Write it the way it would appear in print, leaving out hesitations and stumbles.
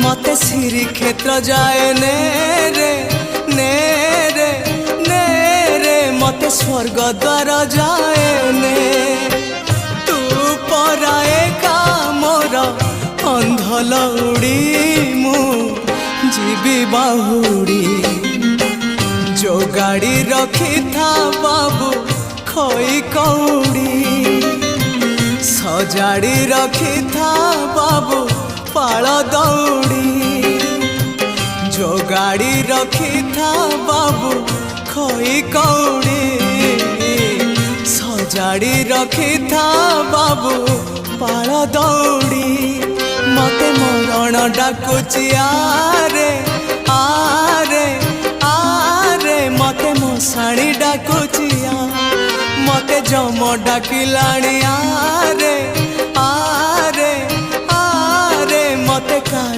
मते श्री क्षेत्र जाए ने रे ने रे ने रे मते स्वर्ग द्वार जाए ने तू पराए का मोर अंधलौड़ी मु जीवी बाहुड़ी जो गाड़ी रखी था बाबू खोई कौड़ी सजाड़ी रखी था बाबू पाल दौड़ी जो गाड़ी रखी था बाबू खोई कौड़ी सजाड़ी रखी था बाबू पाल दौड़ी मते मरण डाकुची आरे आरे आरे मते मशाणी डाकुची मते जम डाकिलाणी आरे आरे आरे मते काल